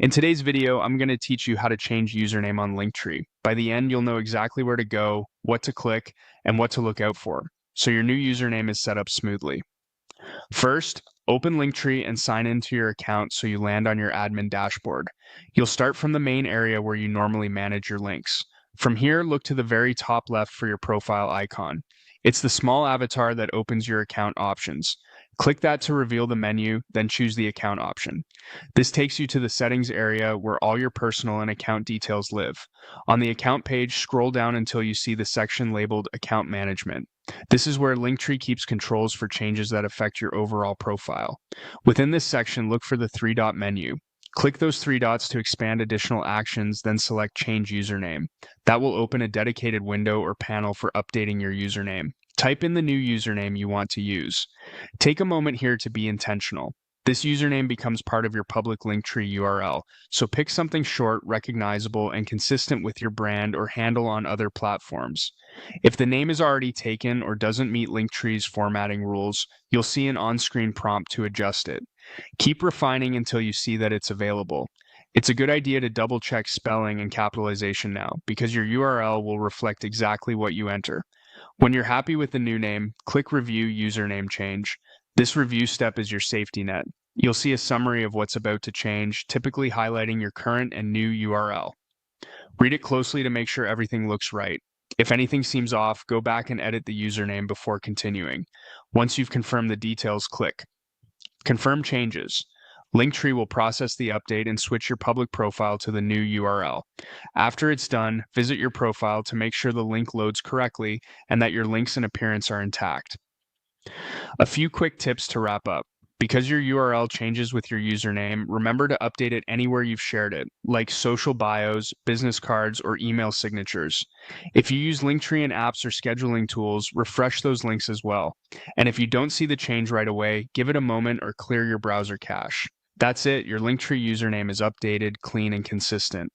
In today's video, I'm going to teach you how to change username on Linktree. By the end, you'll know exactly where to go, what to click, and what to look out for, so your new username is set up smoothly. First, open Linktree and sign into your account so you land on your admin dashboard. You'll start from the main area where you normally manage your links. From here, look to the very top left for your profile icon. It's the small avatar that opens your account options. Click that to reveal the menu, then choose the account option. This takes you to the settings area where all your personal and account details live. On the account page, scroll down until you see the section labeled Account Management. This is where Linktree keeps controls for changes that affect your overall profile. Within this section, look for the three-dot menu. Click those three dots to expand additional actions, then select Change Username. That will open a dedicated window or panel for updating your username. Type in the new username you want to use. Take a moment here to be intentional. This username becomes part of your public Linktree URL, so pick something short, recognizable, and consistent with your brand or handle on other platforms. If the name is already taken or doesn't meet Linktree's formatting rules, you'll see an on-screen prompt to adjust it. Keep refining until you see that it's available. It's a good idea to double-check spelling and capitalization now, because your URL will reflect exactly what you enter. When you're happy with the new name, click Review Username Change. This review step is your safety net. You'll see a summary of what's about to change, typically highlighting your current and new URL. Read it closely to make sure everything looks right. If anything seems off, go back and edit the username before continuing. Once you've confirmed the details, click Confirm Changes. Linktree will process the update and switch your public profile to the new URL. After it's done, visit your profile to make sure the link loads correctly and that your links and appearance are intact. A few quick tips to wrap up. Because your URL changes with your username, remember to update it anywhere you've shared it, like social bios, business cards, or email signatures. If you use Linktree in apps or scheduling tools, refresh those links as well. And if you don't see the change right away, give it a moment or clear your browser cache. That's it, your Linktree username is updated, clean, and consistent.